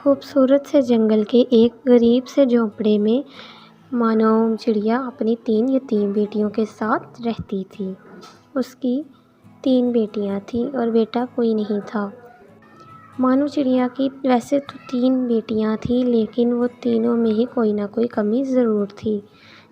خوبصورت سے جنگل کے ایک غریب سے جھونپڑے میں مانو چڑیا اپنی 3 یتیم بیٹیوں کے ساتھ رہتی تھی۔ اس کی 3 بیٹیاں تھیں اور بیٹا کوئی نہیں تھا۔ مانو چڑیا کی ویسے تو 3 بیٹیاں تھیں، لیکن وہ تینوں میں ہی کوئی نہ کوئی کمی ضرور تھی۔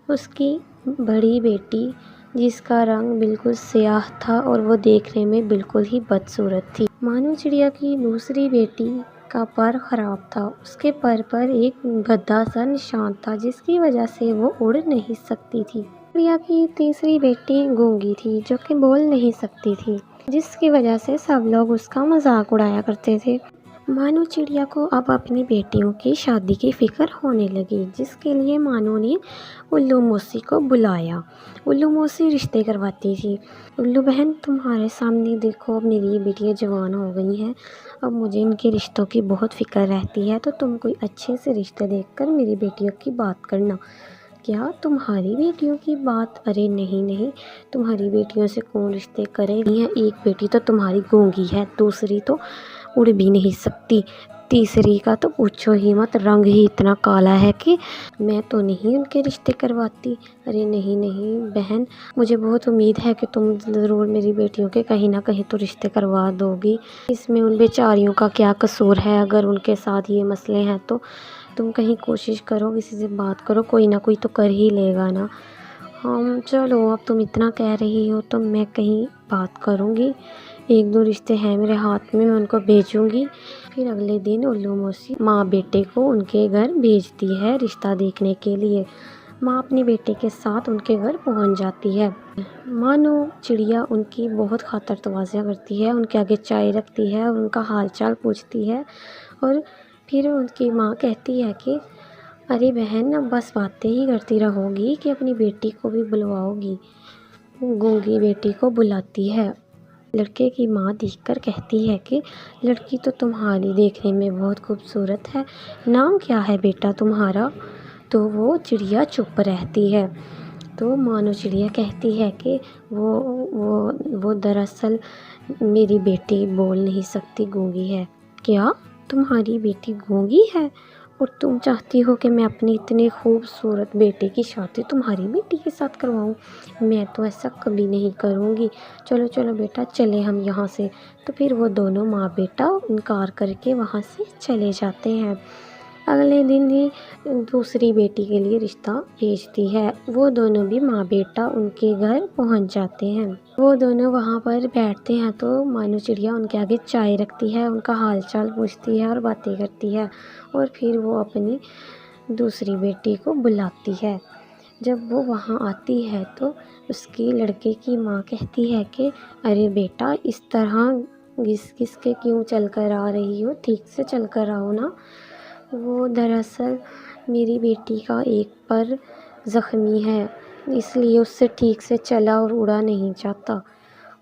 اس کی بڑی بیٹی، جس کا رنگ بالکل سیاہ تھا اور وہ دیکھنے میں بالکل ہی بدصورت تھی۔ مانو چڑیا کی دوسری بیٹی کا پر خراب تھا۔ اس کے پر پر ایک گدھا سا نشان تھا، جس کی وجہ سے وہ اڑ نہیں سکتی تھی۔ چڑیا کی تیسری بیٹی گونگی تھی، جو کہ بول نہیں سکتی تھی، جس کی وجہ سے سب لوگ اس کا مذاق اڑایا کرتے تھے۔ مانو چڑیا کو اب اپنی بیٹیوں کی شادی کی فکر ہونے لگی، جس کے لیے مانو نے الو موسی کو بلایا۔ الو موسی رشتے کرواتی تھی۔ الو بہن، تمہارے سامنے دیکھو، اب میری بیٹیاں جوان ہو گئی ہیں، اب مجھے ان کے رشتوں کی بہت فکر رہتی ہے، تو تم کوئی اچھے سے رشتے دیکھ کر میری بیٹیوں کی بات کرنا۔ کیا تمہاری بیٹیوں کی بات؟ ارے نہیں، تمہاری بیٹیوں سے کون رشتے کرے؟ ایک بیٹی تو تمہاری گونگی ہے، دوسری تو اڑ بھی نہیں سکتی، تیسری کا تو پوچھو ہی مت، رنگ ہی اتنا کالا ہے کہ میں تو نہیں ان کے رشتے کرواتی۔ ارے نہیں بہن، مجھے بہت امید ہے کہ تم ضرور میری بیٹیوں کے کہیں نہ کہیں تو رشتے کروا دو گی۔ اس میں ان بیچاریوں کا کیا قصور ہے؟ اگر ان کے ساتھ یہ مسئلے ہیں تو تم کہیں کوشش کرو، کسی سے بات کرو، کوئی نہ کوئی تو کر ہی لے گا نا۔ چلو، اب تم اتنا کہہ رہی ہو تو میں کہیں بات کروں گی، 1-2 رشتے ہیں میرے ہاتھ میں ان کو بھیجوں گی۔ پھر اگلے دن الو موسی ماں بیٹے کو ان کے گھر بھیجتی ہے رشتہ دیکھنے کے لیے۔ ماں اپنے بیٹے کے ساتھ ان کے گھر پہنچ جاتی ہے۔ مانو چڑیا ان کی بہت خاطر تواضع کرتی ہے، ان کے آگے چائے رکھتی ہے اور ان کا حال چال پوچھتی ہے، اور پھر ان کی ماں کہتی ہے کہ ارے بہن، اب بس باتیں ہی کرتی رہو گی کہ اپنی بیٹی کو بھی بلواؤ گی؟ گونگی بیٹی کو بلاتی ہے۔ لڑکے کی ماں دیکھ کر کہتی ہے کہ لڑکی تو تمہاری دیکھنے میں بہت خوبصورت ہے، نام کیا ہے بیٹا تمہارا؟ تو وہ چڑیا چپ رہتی ہے۔ تو مانو چڑیا کہتی ہے کہ وہ دراصل میری بیٹی بول نہیں سکتی، گونگی ہے۔ کیا تمہاری بیٹی گونگی ہے اور تم چاہتی ہو کہ میں اپنی اتنے خوبصورت بیٹے کی شادی تمہاری بیٹی کے ساتھ کرواؤں؟ میں تو ایسا کبھی نہیں کروں گی، چلو بیٹا، چلے ہم یہاں سے۔ تو پھر وہ دونوں ماں بیٹا انکار کر کے وہاں سے چلے جاتے ہیں۔ اگلے دن ہی دوسری بیٹی کے لیے رشتہ بھیجتی ہے۔ وہ دونوں بھی ماں بیٹا ان کے گھر پہنچ جاتے ہیں۔ وہ دونوں وہاں پر بیٹھتے ہیں تو مانو چڑیا ان کے آگے چائے رکھتی ہے، ان کا حال چال پوچھتی ہے اور باتیں کرتی ہے، اور پھر وہ اپنی دوسری بیٹی کو بلاتی ہے۔ جب وہ وہاں آتی ہے تو اس کی لڑکے کی ماں کہتی ہے کہ ارے بیٹا، اس طرح گھس کے کیوں چل کر آ رہی ہو؟ ٹھیک سے چل کر آؤ نا۔ وہ دراصل میری بیٹی کا ایک پر زخمی ہے، اس لیے اس سے ٹھیک سے چلا اور اڑا نہیں جاتا۔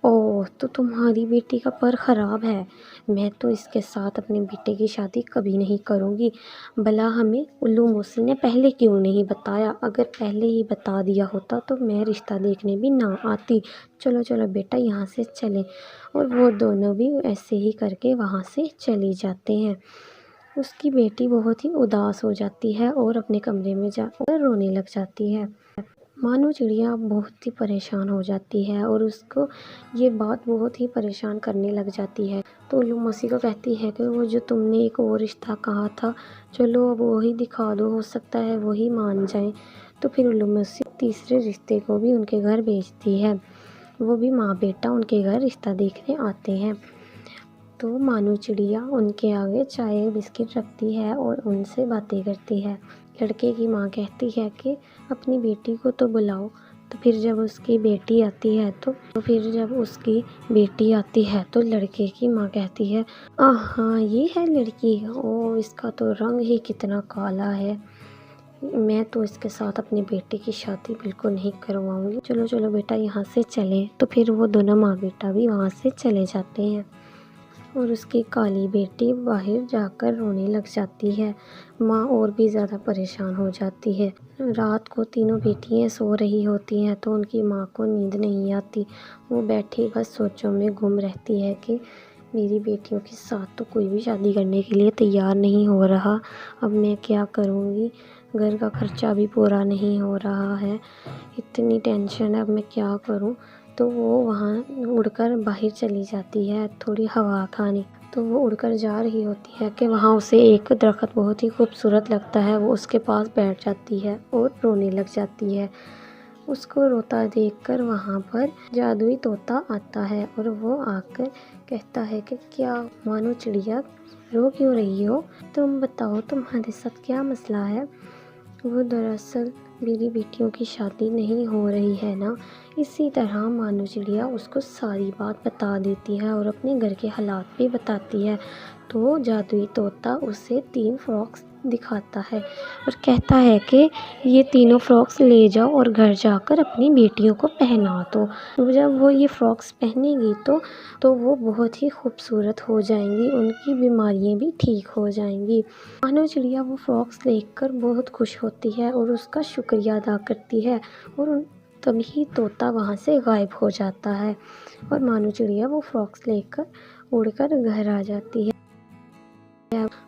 اوہ، تو تمہاری بیٹی کا پر خراب ہے؟ میں تو اس کے ساتھ اپنے بیٹے کی شادی کبھی نہیں کروں گی۔ بھلا ہمیں الو موسی نے پہلے کیوں نہیں بتایا؟ اگر پہلے ہی بتا دیا ہوتا تو میں رشتہ دیکھنے بھی نہ آتی۔ چلو بیٹا، یہاں سے چلیں۔ اور وہ دونوں بھی ایسے ہی کر کے وہاں سے چلے جاتے ہیں۔ اس کی بیٹی بہت ہی اداس ہو جاتی ہے اور اپنے کمرے میں جا کر رونے لگ جاتی ہے۔ مانو چڑیا بہت ہی پریشان ہو جاتی ہے اور اس کو یہ بات بہت ہی پریشان کرنے لگ جاتی ہے۔ تو الو موسی کو کہتی ہے کہ وہ جو تم نے ایک اور رشتہ کہا تھا، چلو اب وہی دکھا دو، ہو سکتا ہے وہی مان جائیں۔ تو پھر الو موسی تیسرے رشتے کو بھی ان کے گھر بھیجتی ہے۔ وہ بھی ماں بیٹا ان کے گھر رشتہ دیکھنے آتے ہیں۔ تو مانو چڑیا ان کے آگے چائے بسکٹ رکھتی ہے اور ان سے باتیں کرتی ہے۔ لڑکے کی ماں کہتی ہے کہ اپنی بیٹی کو تو بلاؤ۔ تو پھر جب اس کی بیٹی آتی ہے تو لڑکے کی ماں کہتی ہے ہاں، یہ ہے لڑکی، اس کا تو رنگ ہی کتنا کالا ہے، میں تو اس کے ساتھ اپنی بیٹی کی شادی بالکل نہیں کرواؤں گی۔ چلو بیٹا، یہاں سے چلیں۔ تو پھر وہ دونوں ماں بیٹا بھی وہاں سے چلے جاتے ہیں اور اس کی کالی بیٹی باہر جا کر رونے لگ جاتی ہے۔ ماں اور بھی زیادہ پریشان ہو جاتی ہے۔ رات کو تینوں بیٹیاں سو رہی ہوتی ہیں تو ان کی ماں کو نیند نہیں آتی۔ وہ بیٹھی بس سوچوں میں گم رہتی ہے کہ میری بیٹیوں کے ساتھ تو کوئی بھی شادی کرنے کے لیے تیار نہیں ہو رہا، اب میں کیا کروں گی، گھر کا خرچہ بھی پورا نہیں ہو رہا ہے، اتنی ٹینشن ہے، اب میں کیا کروں۔ تو وہ وہاں اڑ کر باہر چلی جاتی ہے تھوڑی ہوا کھانے۔ تو وہ اڑ کر جا رہی ہوتی ہے کہ وہاں اسے ایک درخت بہت ہی خوبصورت لگتا ہے، وہ اس کے پاس بیٹھ جاتی ہے اور رونے لگ جاتی ہے۔ اس کو روتا دیکھ کر وہاں پر جادوئی طوطا آتا ہے اور وہ آ کر کہتا ہے کہ کیا مانو چڑیا، رو کیوں رہی ہو؟ تم بتاؤ تمہارے ساتھ کیا مسئلہ ہے؟ وہ دراصل میری بیٹیوں کی شادی نہیں ہو رہی ہے نا۔ اسی طرح مانو چڑیا اس کو ساری بات بتا دیتی ہے اور اپنے گھر کے حالات بھی بتاتی ہے۔ تو جادوئی طوطا اسے 3 فراکس دکھاتا ہے اور کہتا ہے کہ یہ تینوں فراکس لے جاؤ اور گھر جا کر اپنی بیٹیوں کو پہنا دو۔ جب وہ یہ فراکس پہنے گی تو وہ بہت ہی خوبصورت ہو جائیں گی، ان کی بیماریاں بھی ٹھیک ہو جائیں گی۔ مانو چڑیا وہ فراکس دیکھ کر بہت خوش ہوتی ہے اور اس کا شکریہ ادا کرتی ہے، اور تبھی طوطا وہاں سے غائب ہو جاتا ہے اور مانو چڑیا وہ فراکس لے کر اڑ کر گھر آ جاتی ہے۔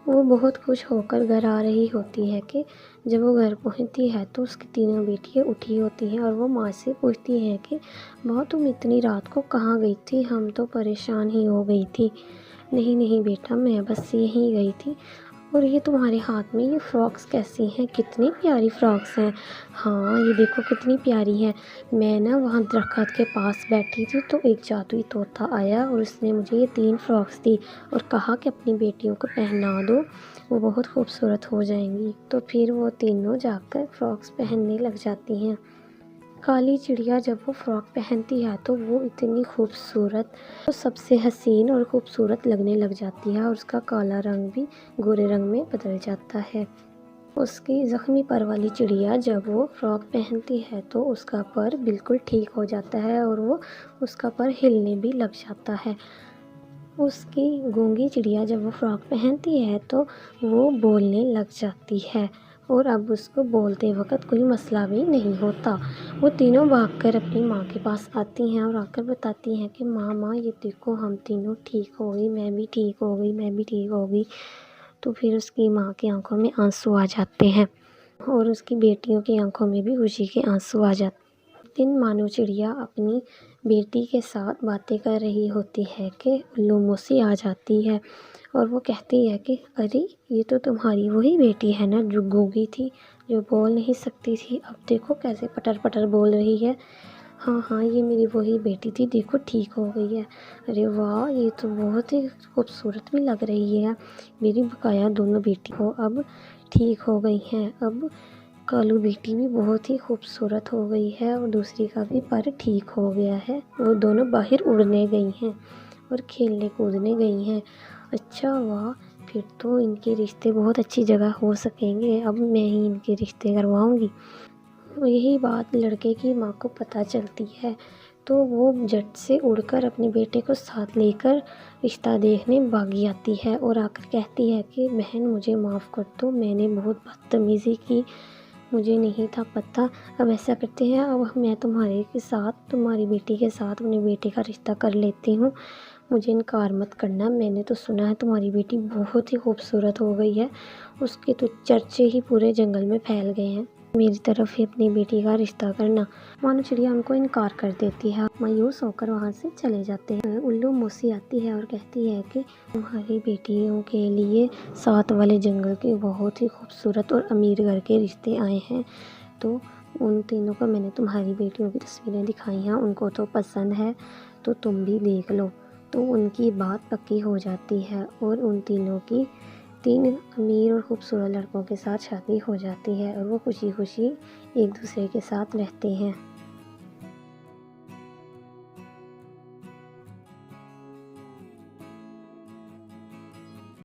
وہ بہت خوش ہو کر گھر آ رہی ہوتی ہے کہ جب وہ گھر پہنچتی ہے تو اس کی تینوں بیٹیاں اٹھی ہوتی ہیں اور وہ ماں سے پوچھتی ہیں کہ ماں تم اتنی رات کو کہاں گئی تھی، ہم تو پریشان ہی ہو گئی تھی۔ نہیں نہیں بیٹا، میں بس یہیں گئی تھی۔ اور یہ تمہارے ہاتھ میں یہ فراکس کیسی ہیں؟ کتنی پیاری فراکس ہیں۔ ہاں یہ دیکھو کتنی پیاری ہیں۔ میں نا وہاں درخت کے پاس بیٹھی تھی تو ایک جادوئی طوطا آیا اور اس نے مجھے یہ 3 فراکس دی اور کہا کہ اپنی بیٹیوں کو پہنا دو، وہ بہت خوبصورت ہو جائیں گی۔ تو پھر وہ تینوں جا کر فراکس پہننے لگ جاتی ہیں۔ کالی چڑیا جب وہ فراک پہنتی ہے تو وہ اتنی خوبصورت، وہ سب سے حسین اور خوبصورت لگنے لگ جاتی ہے اور اس کا کالا رنگ بھی گورے رنگ میں بدل جاتا ہے۔ اس کی زخمی پر والی چڑیا جب وہ فراک پہنتی ہے تو اس کا پر بالکل ٹھیک ہو جاتا ہے اور وہ اس کا پر ہلنے بھی لگ جاتا ہے۔ اس کی گونگی چڑیا جب وہ فراک پہنتی ہے تو وہ بولنے لگ جاتی ہے اور اب اس کو بولتے وقت کوئی مسئلہ بھی نہیں ہوتا۔ وہ تینوں بھاگ کر اپنی ماں کے پاس آتی ہیں اور آ کر بتاتی ہیں کہ ماں یہ دیکھو ہم تینوں ٹھیک ہو گئی، میں بھی ٹھیک ہو گئی، میں بھی ٹھیک ہو گئی۔ تو پھر اس کی ماں کی آنکھوں میں آنسو آ جاتے ہیں اور اس کی بیٹیوں کی آنکھوں میں بھی خوشی کے آنسو آ جاتے ہیں۔ ایک دن مانو چڑیا اپنی بیٹی کے ساتھ باتیں کر رہی ہوتی ہے کہ الو موسی آ جاتی ہے اور وہ کہتی ہے کہ ارے یہ تو تمہاری وہی بیٹی ہے نا جو گونگی تھی، جو بول نہیں سکتی تھی، اب دیکھو کیسے پٹر پٹر بول رہی ہے۔ ہاں ہاں یہ میری وہی بیٹی تھی، دیکھو ٹھیک ہو گئی ہے۔ ارے واہ یہ تو بہت ہی خوبصورت بھی لگ رہی ہے، میری بقایا دونوں بیٹی ہو اب ٹھیک ہو گئی ہیں۔ اب کالو بیٹی بھی بہت ہی خوبصورت ہو گئی ہے اور دوسری کا بھی پر ٹھیک ہو گیا ہے، وہ دونوں باہر اڑنے گئی ہیں اور کھیلنے کودنے گئی ہیں۔ اچھا واہ، پھر تو ان کے رشتے بہت اچھی جگہ ہو سکیں گے، اب میں ہی ان کے رشتے کرواؤں گی۔ یہی بات لڑکے کی ماں کو پتہ چلتی ہے تو وہ جھٹ سے اڑ کر اپنے بیٹے کو ساتھ لے کر رشتہ دیکھنے بھاگی آتی ہے اور آ کر کہتی ہے کہ بہن مجھے معاف کر دو، میں نے بہت بدتمیزی کی، مجھے نہیں تھا پتہ۔ اب ایسا کرتے ہیں، اب میں تمہاری بیٹی کے ساتھ اپنے بیٹے کا رشتہ کر لیتی ہوں، مجھے انکار مت کرنا۔ میں نے تو سنا ہے تمہاری بیٹی بہت ہی خوبصورت ہو گئی ہے، اس کے تو چرچے ہی پورے جنگل میں پھیل گئے ہیں، میری طرف ہی اپنی بیٹی کا رشتہ کرنا۔ مانو چڑیا ان کو انکار کر دیتی ہے، مایوس ہو کر وہاں سے چلے جاتے ہیں۔ الو موسی آتی ہے اور کہتی ہے کہ تمہاری بیٹیوں کے لیے ساتھ والے جنگل کے بہت ہی خوبصورت اور امیر گھر کے رشتے آئے ہیں، تو ان تینوں کو میں نے تمہاری بیٹیوں کی تصویریں دکھائی ہیں، ان کو تو پسند ہے تو تم بھی دیکھ لو۔ تو ان کی بات پکی ہو جاتی ہے اور ان تینوں کی 3 امیر اور خوبصورت لڑکوں کے ساتھ شادی ہو جاتی ہے اور وہ خوشی خوشی ایک دوسرے کے ساتھ رہتے ہیں۔